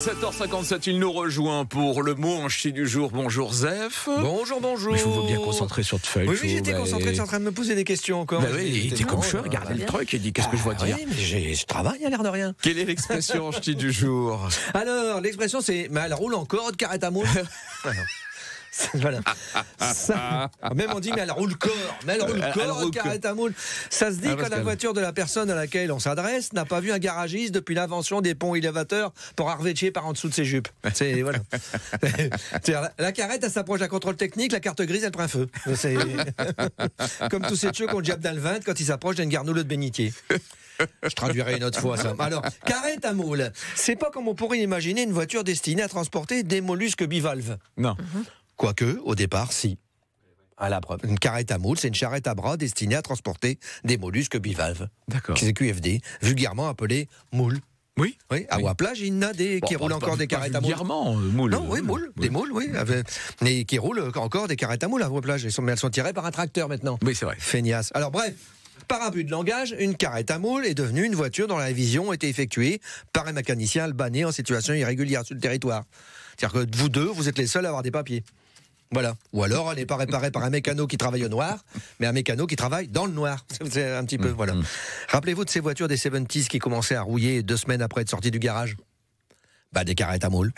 7h57, il nous rejoint pour le mot en ch'ti du jour. Bonjour Zef. Bonjour, bonjour. Mais je vous vois bien concentré sur te feuille. Oui, j'étais concentré, tu es en train de me poser des questions encore. Il était comme je regardais le truc et dit qu'est-ce que je vois dire. Oui, mais je travaille à l'air de rien. Quelle est l'expression en ch'ti du jour? Alors, l'expression c'est mais elle roule encore de carrette à moule. Voilà. Ça, même on dit mais elle roule corps, mais elle roule corps, carrette à moule. Ça se dit quand la voiture de la personne à laquelle on s'adresse n'a pas vu un garagiste depuis l'invention des ponts élévateurs pour arvétier par en dessous de ses jupes. C'est voilà. La carrette elle s'approche d'un contrôle technique, la carte grise elle prend feu. C'est comme tous ces tuyaux qu'on diable dans le ventre quand ils s'approchent d'une garnoule de bénitier. Je traduirai une autre fois ça. Alors, carrette à moule, c'est pas comme on pourrait imaginer une voiture destinée à transporter des mollusques bivalves. Non. Quoique, au départ, si. À la preuve. Une carrette à moule, c'est une charrette à bras destinée à transporter des mollusques bivalves. D'accord. C'est QFD, vulgairement appelé moule. Oui. Oui, à Ouaplage, il y en a des qui roulent encore des carrettes à moule. Vulgairement, moule. Non, oui, moule. Des moules, oui. Mais qui roulent encore des carrettes à moule à Ouaplage. Mais elles sont tirées par un tracteur maintenant. Oui, c'est vrai. Feignasse. Alors, bref. Par abus de langage, une carrette à moule est devenue une voiture dont la révision a été effectuée par un mécanicien albanais en situation irrégulière sur le territoire. C'est-à-dire que vous deux, vous êtes les seuls à avoir des papiers. Voilà. Ou alors, elle n'est pas réparée par un mécano qui travaille au noir, mais un mécano qui travaille dans le noir. C'est un petit peu, voilà. Rappelez-vous de ces voitures des 70s qui commençaient à rouiller 2 semaines après être sorties du garage? Bah, des carrettes à moule.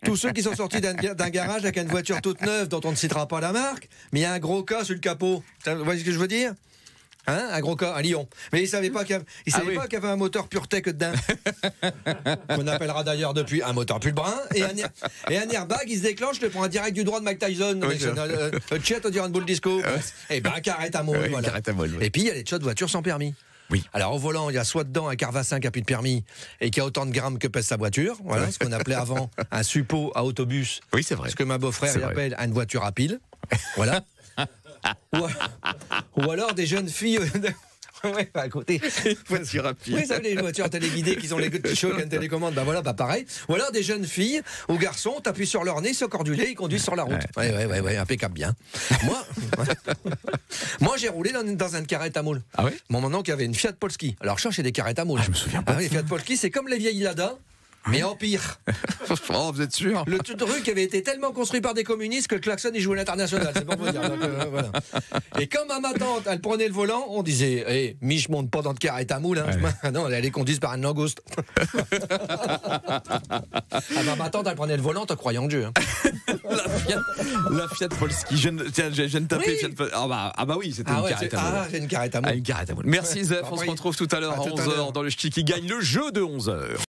Tous ceux qui sont sortis d'un garage avec une voiture toute neuve dont on ne citera pas la marque, mais il y a un gros cas sur le capot. Vous voyez ce que je veux dire? Hein, un gros cas, un lion. Mais il ne savait pas qu'il y avait un moteur PureTech dedans. Qu'on appellera d'ailleurs depuis un moteur pulbrun. Et un airbag, il se déclenche, je le prends en direct du droit de Mike Tyson. Chet, on dirait une boule disco. Et ben, carrette à moule. Voilà. Carrette à moule, oui. Et puis, il y a les chats de voitures sans permis. Oui. Alors au volant, il y a soit dedans un Carvassin qui n'a plus de permis et qui a autant de grammes que pèse sa voiture. Voilà, ce qu'on appelait avant un suppôt à autobus. Oui, c'est vrai. Ce que ma beau-frère appelle une voiture à pile. Voilà. ou alors des jeunes filles. Ouais, à côté. Voiture à pile. Oui, ça, les voitures téléguidées qui ont les petits chocs à une télécommande, ben voilà, pareil. Ou alors des jeunes filles ou garçons, t'appuies sur leur nez, sur du lait, ils conduisent sur la route. Ouais, impeccable bien. Moi, j'ai roulé dans une carrette à moule. Ah oui? Mon oncle avait une Fiat Polski. Alors, je cherchais des carrettes à moule. Ah, je me souviens pas. Les Fiat Polski, c'est comme les vieilles Lada. Mais en pire. Oh, vous êtes sûr? Le truc avait été tellement construit par des communistes que le klaxon il jouait à l'international. C'est pas pour dire. Donc, voilà. Et quand ma tante, elle prenait le volant, on disait hey, Mich monte pas dans le carrette à moule. Hein. Ouais. Non, elle est conduite par un langouste. Ma tante, elle prenait le volant, t'as croyant Dieu. Hein. La Fiat Polski. Je viens de taper Fiat Polski. Ah bah oui, c'était une carrette à moule. Ah, c'est une carrette à moule. Une carrette à moule. Merci Zef, on se retrouve tout à l'heure à 11h dans le ch'ti qui gagne le jeu de 11h.